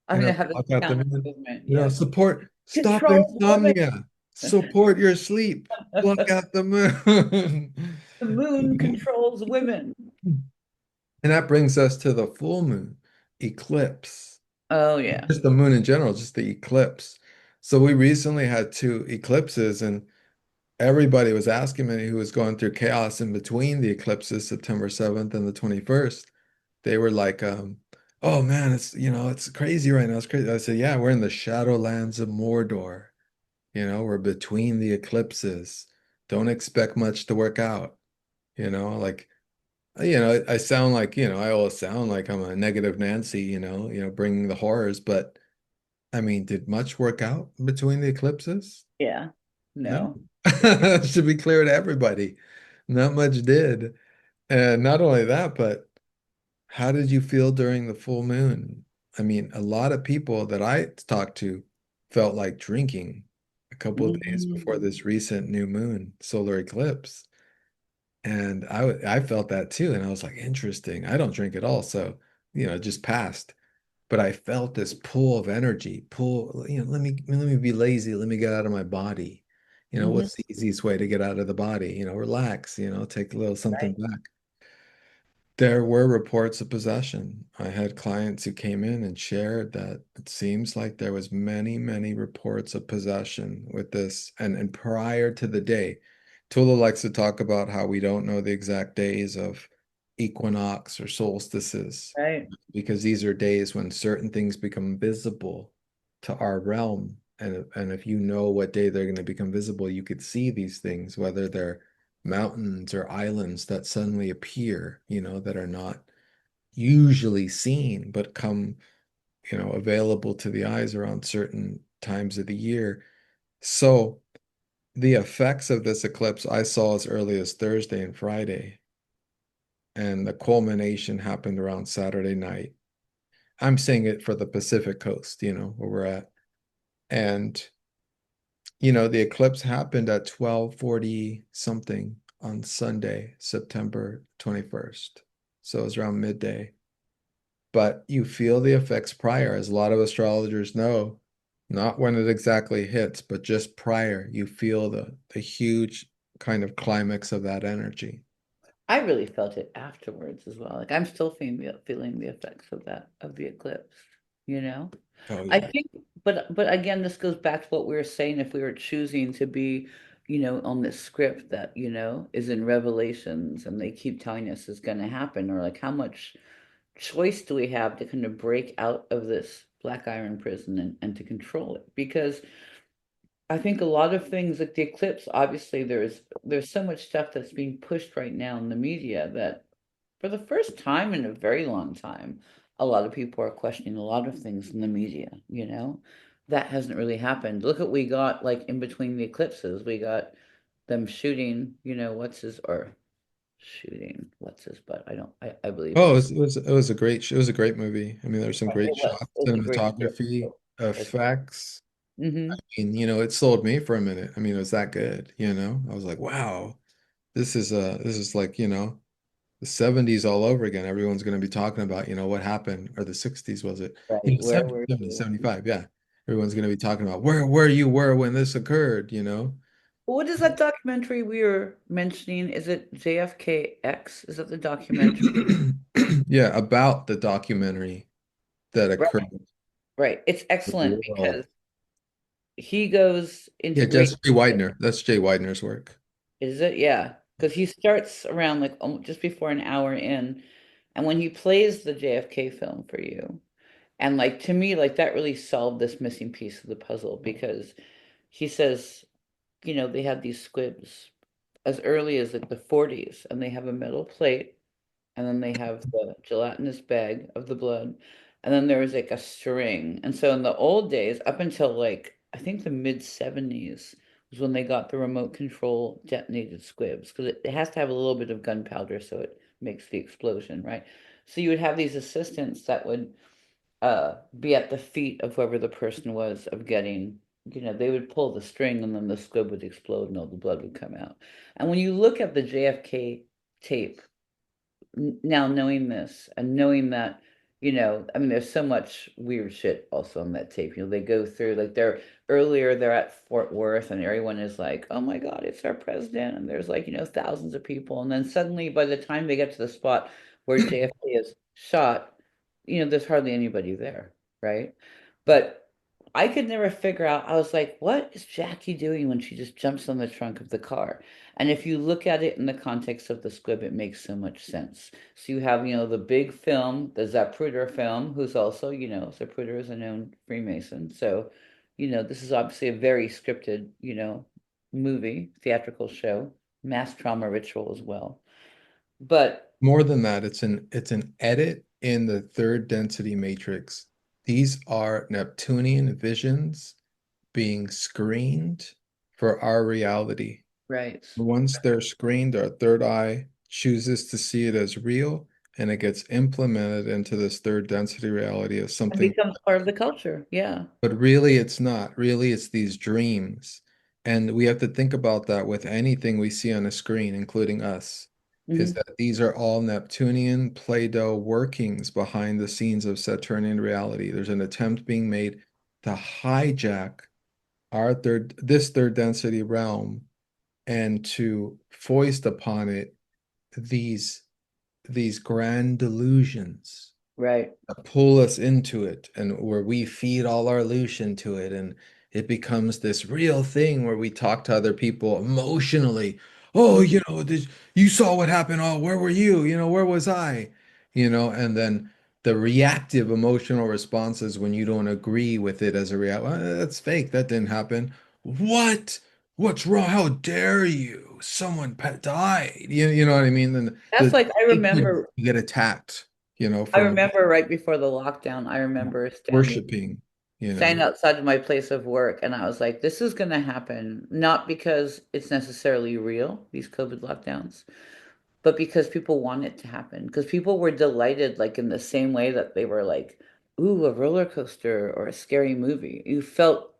I'm gonna have a block out the counter moon. movement. Yes. Stop Control women. insomnia. Support your sleep. Block out the moon. The moon controls women. And that brings us to the full moon eclipse. Oh yeah. Just the moon in general, just the eclipse. So we recently had two eclipses, and everybody was asking me who was going through chaos in between the eclipses, September 7th and the 21st. They were like, oh man, it's crazy right now. It's crazy. I said, yeah, we're in the shadowlands of Mordor. We're between the eclipses. Don't expect much to work out. Like, I sound like, I always sound like I'm a negative Nancy, bringing the horrors, but I mean, did much work out between the eclipses? Yeah. No. No. Should be clear to everybody. Not much did. And not only that, but how did you feel during the full moon? I mean, a lot of people that I talked to felt like drinking a couple of days before Mm. this recent new moon solar eclipse. And I felt that too. And I was like, interesting. I don't drink at all. So, it just passed. But I felt this pull of energy, let me be lazy. Let me get out of my body. Hmm. What's the easiest way to get out of the body? Relax, take a little something Right. back. There were reports of possession. I had clients who came in and shared that it seems like there was many, many reports of possession with this. And prior to the day, Tula likes to talk about how we don't know the exact days of equinox or solstices Right. because these are days when certain things become visible to our realm. And if you know what day they're going to become visible, you could see these things, whether they're mountains or islands that suddenly appear, that are not usually seen, but come, available to the eyes around certain times of the year. So the effects of this eclipse I saw as early as Thursday and Friday, and the culmination happened around Saturday night. I'm saying it for the Pacific coast, where we're at. And, the eclipse happened at 12:40 something on Sunday, September 21st. So it was around midday. But you feel the effects prior, as a lot of astrologers know, not when it exactly hits, but just prior, you feel the huge kind of climax of that energy. I really felt it afterwards as well. Like I'm still feeling the effects of that of the eclipse, you know? Oh I yeah. think, but again, this goes back to what we were saying. If we were choosing to be, on this script that, is in Revelations and they keep telling us is going to happen, or like how much choice do we have to kind of break out of this black iron prison and to control it? Because I think a lot of things like the eclipse, obviously there's so much stuff that's being pushed right now in the media that for the first time in a very long time, a lot of people are questioning a lot of things in the media, you know? That hasn't really happened. Look what we got like in between the eclipses. We got them shooting, what's his butt. I believe it Oh, was it was a great it was a great movie. I mean, there's some great shots, it was a great cinematography, show. effects. Mm-hmm. And it sold me for a minute. I mean, it was that good, you know? I was like, wow, this is like, the 70s all over again. Everyone's going to be talking about, what happened, or the 60s was it? Right. Where 70, were 70, you? 75, yeah. Everyone's going to be talking about where you were when this occurred, you know? What is that documentary we were mentioning? Is it JFKX? Is that the documentary? Yeah, about the documentary that Right. occurred Right. It's with the excellent world. because he goes into Yeah, great just Jay Widener. That's Jay Widener's work. is it? Yeah. Because he starts around like just before an hour in. And when he plays the JFK film for you, and like to me, like that really solved this missing piece of the puzzle because he says, they have these squibs as early as like the 40s, and they have a metal plate and then they have the gelatinous bag of the blood, and then there was like a string. And so in the old days, up until like I think the mid 70s was when they got the remote control detonated squibs because it has to have a little bit of gunpowder so it makes the explosion, right? So you would have these assistants that would be at the feet of whoever the person was of getting. They would pull the string and then the squib would explode and all the blood would come out. And when you look at the JFK tape now knowing this and knowing that, I mean, there's so much weird shit also on that tape. They go through like they're at Fort Worth and everyone is like, oh my God, it's our president. And there's like, thousands of people. And then suddenly by the time they get to the spot where JFK is shot, there's hardly anybody there, right? But I could never figure out. I was like, what is Jackie doing when she just jumps on the trunk of the car? And if you look at it in the context of the squib, it makes so much sense. So you have, the big film, the Zapruder film, who's also, Zapruder is a known Freemason. So, this is obviously a very scripted, movie, theatrical show, mass trauma ritual as well. But More than that, it's an edit in the third density matrix. These are Neptunian visions being screened for our reality. right. Once they're screened, our third eye chooses to see it as real, and it gets implemented into this third density reality as And something. becomes part of the culture. Yeah. But really, it's not. Really, it's these dreams. And we have to think about that with anything we see on a screen, including us, is Hmm. that these are all Neptunian Play-Doh workings behind the scenes of Saturnian reality. There's an attempt being made to hijack this third density realm and to foist upon it these these grand delusions Right. that pull us into it, and where we feed all our illusion to it, and it becomes this real thing where we talk to other people emotionally. Oh, Mhm. you saw what happened. Oh, where were you? Where was I? And then the reactive emotional responses when you don't agree with it as a reality. Well, that's fake. That didn't happen. What? What's wrong? How dare you? Someone died. You know what I mean? Then That's the like sacred, you get attacked, I from remember right before the lockdown, I remember worshiping, you standing know. outside of my place of work, and I was like, this is going to happen, not because it's necessarily real, these COVID lockdowns, but because people want it to happen. Because people were delighted, like in the same way that they were like, ooh, a roller coaster or a scary movie. You felt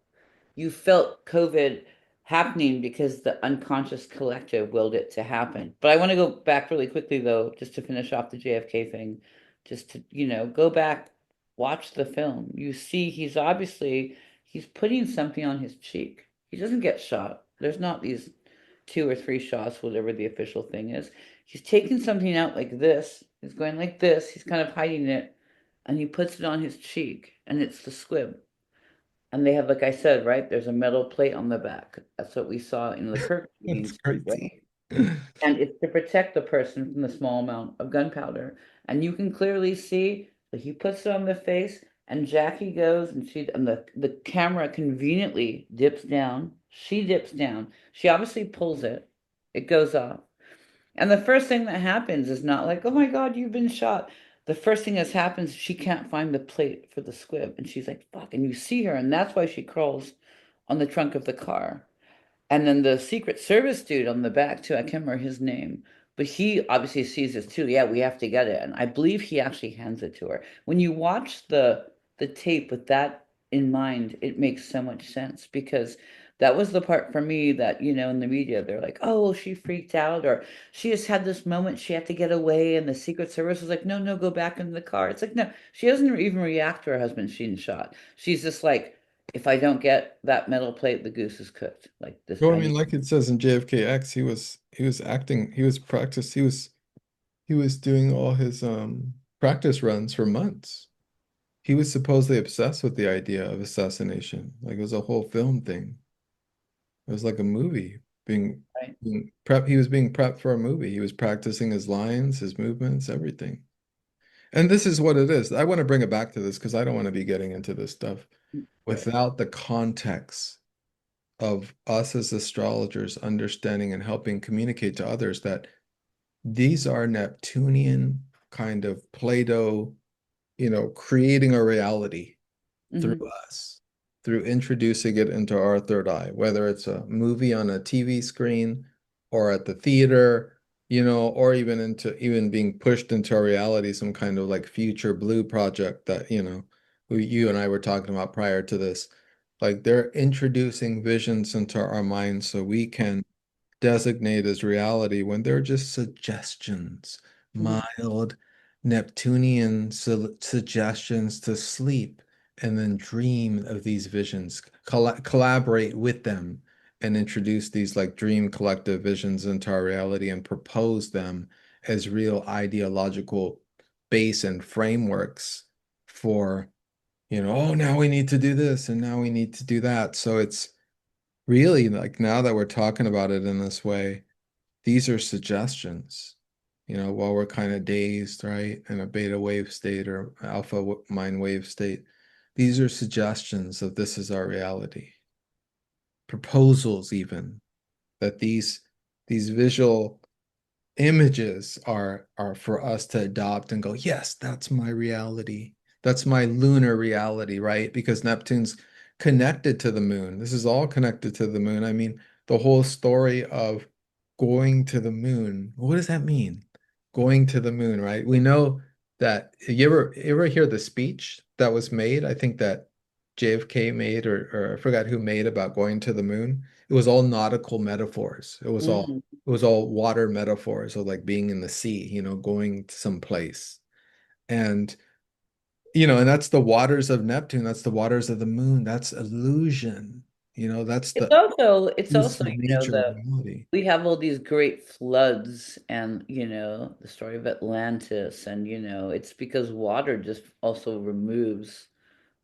COVID happening because the unconscious collective willed it to happen. But I want to go back really quickly though, just to finish off the JFK thing, just to, go back, watch the film. You see he's putting something on his cheek. He doesn't get shot. There's not these two or three shots, whatever the official thing is. He's taking something out like this. He's going like this. He's kind of hiding it, and he puts it on his cheek, and it's the squib. And they have, like I said, right? There's a metal plate on the back. That's what we saw in the Kirk That's readings, right? crazy. And it's to protect the person from the small amount of gunpowder. And you can clearly see that he puts it on the face, and Jackie goes and the camera conveniently dips down. She dips down. She obviously pulls it. It goes off. And the first thing that happens is not like, oh my God, you've been shot. The first thing that happens, she can't find the plate for the squib. And she's like, fuck. And you see her, and that's why she crawls on the trunk of the car. And then the Secret Service dude on the back too, I can't remember his name, but he obviously sees this too. Yeah, we have to get it. And I believe he actually hands it to her. When you watch the tape with that in mind, it makes so much sense because that was the part for me that, in the media, they're like, oh, well, she freaked out or she just had this moment she had to get away. And the Secret Service was like, no, no, go back in the car. It's like, no, she doesn't even react to her husband being shot. She's just like, if I don't get that metal plate, the goose is cooked. Like this, Well, I I mean, need. like it says in JFKX, he was acting, he was practice, he was doing all his practice runs for months. He was supposedly obsessed with the idea of assassination. Like it was a whole film thing. It was like a movie Right. being prep. He was being prepped for a movie. He was practicing his lines, his movements, everything. And this is what it is. I want to bring it back to this because I don't want to be getting into this stuff Right. without the context of us as astrologers understanding and helping communicate to others that these are Neptunian kind of Plato, creating a reality through Hmm. us, through introducing it into our third eye, whether it's a movie on a TV screen or at the theater, or even being pushed into our reality, some kind of like future blue project that, who you and I were talking about prior to this. Like they're introducing visions into our minds so we can designate as reality when they're just suggestions, Hmm. mild Neptunian suggestions to sleep and then dream of these visions, collaborate with them and introduce these like dream collective visions into our reality and propose them as real ideological base and frameworks for, oh, now we need to do this and now we need to do that. So it's really, like now that we're talking about it in this way, these are suggestions, while we're kind of dazed, right? In a beta wave state or alpha mind wave state. These are suggestions of this is our reality. Proposals even that these visual images are for us to adopt and go, yes, that's my reality. That's my lunar reality, right? Because Neptune's connected to the moon. This is all connected to the moon. I mean, the whole story of going to the moon. What does that mean? Going to the moon, right? We know that you ever hear the speech that was made? I think that JFK made, or I forgot who made about going to the moon. It was all nautical metaphors. It was all water metaphors of like being in the sea, going to some place. And and that's the waters of Neptune, that's the waters of the moon, that's illusion. That's It's the also, it's also, elusive nature of the reality. we have all these great floods and, the story of Atlantis and, it's because water just also removes,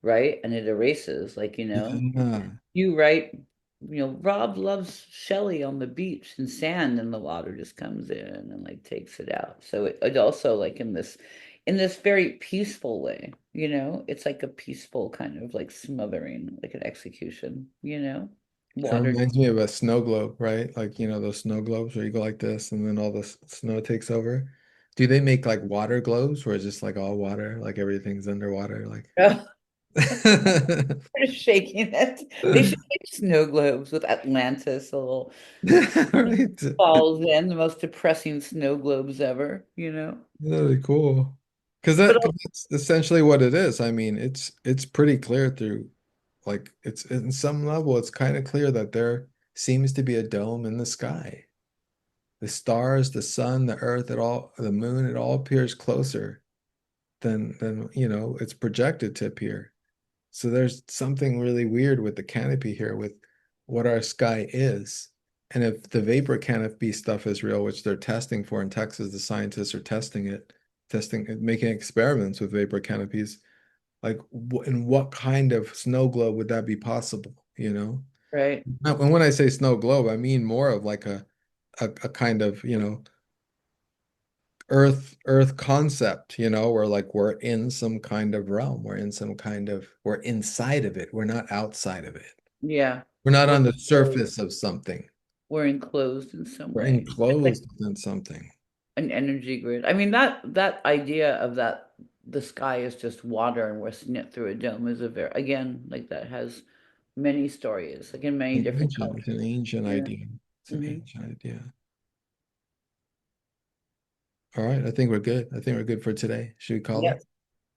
right? And it erases, like, Yeah. you write, Rob loves Shelley on the beach and sand, and the water just comes in and like takes it out. So it also like in this very peaceful way, it's like a peaceful kind of like smothering, like an execution, It water. reminds me of a snow globe, right? Like, those snow globes where you go like this and then all the snow takes over. Do they make like water globes where it's just like all water, like everything's underwater? Like, They're shaking it. They should make snow globes with Atlantis, a little right? falls in, the most depressing snow globes ever, Really cool. But Because that's essentially what it is. I mean, it's pretty clear through, like, it's in some level, it's kind of clear that there seems to be a dome in the sky. The stars, the sun, the earth, the moon, it all appears closer than it's projected to appear. So there's something really weird with the canopy here with what our sky is. And if the vapor canopy stuff is real, which they're testing for in Texas, the scientists are testing it, making experiments with vapor canopies. Like, in what kind of snow globe would that be possible? You know? Right. And when I say snow globe, I mean more of like a kind of, Earth concept, where like we're in some kind of realm. We're inside of it. We're not outside of it. Yeah. We're not We're on the enclosed, surface of something. we're enclosed in some We're way. It's like enclosed within something. an energy grid. I mean, that idea of that the sky is just water and we're seeing it through a dome is a very, again, like that has many stories, like in many different It's an cultures. ancient Yeah. idea. It's an Hmm. ancient idea. All right, I think we're good. I think we're good for today. Should we call it? Yep.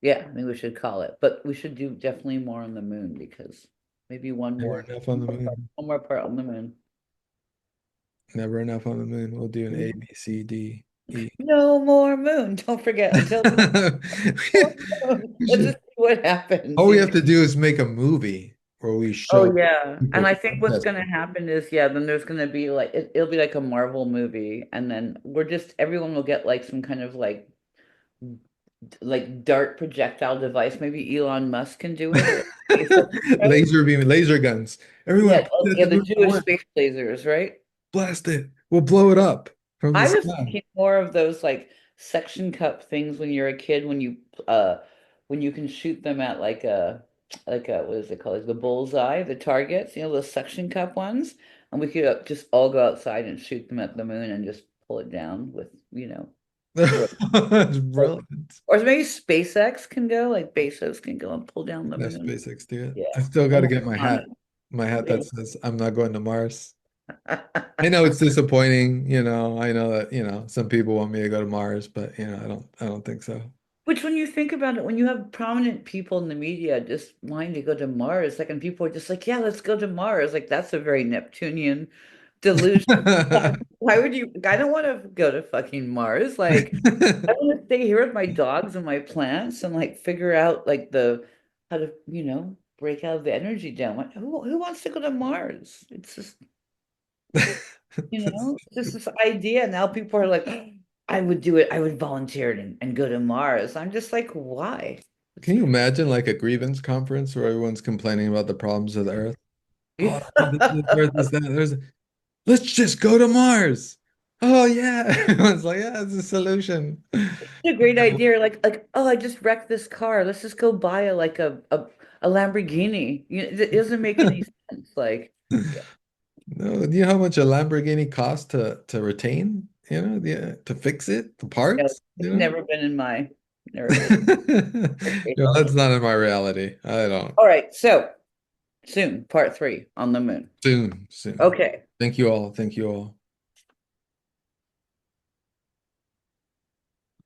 Yeah, I think we should call it. But we should do definitely more on the moon because maybe Never enough on the moon. one more part on the moon. Never enough on the moon. We'll do an A, Mhm. B, C, D, E. No more moon. Don't forget until more moon. We Let's just should. see what happens, All we have to do is make a movie where we show Oh yeah. And people I think what's gonna protesting. happen is yeah, then there's gonna be like it'll be like a Marvel movie, and then we're just everyone will get like some kind of like dart projectile device. Maybe Elon Musk can do it or SpaceX, right? Laser guns. Everyone Yeah, protest yeah, the the moon at Jewish once. space lasers, right? Blast it. We'll blow it up from the I was sky. thinking more of those like section cup things when you're a kid when you can shoot them at like a what is it called? Like the bullseye, the targets, those suction cup ones. And we could just all go outside and shoot them at the moon and just pull it down with, throw That's or, brilliant. or maybe SpaceX can go, like Bezos can go and pull down the That's moon. SpaceX do it. Yeah. I still got And to get my on hat. My hat that it. says I'm not going to Mars. I Yeah. know it's disappointing, I know that, some people want me to go to Mars, but I don't think so. Which, when you think about it, when you have prominent people in the media just wanting to go to Mars, like, and people are just like, yeah, let's go to Mars. Like, that's a very Neptunian delusion. Why would you? I don't want to go to fucking Mars. Like, I want to stay here with my dogs and my plants and like figure out like how to, break out of the energy dome. Like, who wants to go to Mars? It's just, just this idea. Now people are like, I would do it. I would volunteer and go to Mars. I'm just like, why? Can you imagine like a grievance conference where everyone's complaining about the problems of the Earth? Oh, this Earth is that. Let's just go to Mars. Oh yeah. Everyone's like, yeah, it's a solution. A great idea. Like, oh, I just wrecked this car. Let's just go buy a Lamborghini. It doesn't make any sense. Like, yeah, No, do you know how much a Lamborghini costs to retain? To fix it, the parts, it's never been never been. That's not in my reality. I don't. All right, so soon, part 3 on the moon. Soon, soon. Okay. Thank you all. Thank you all.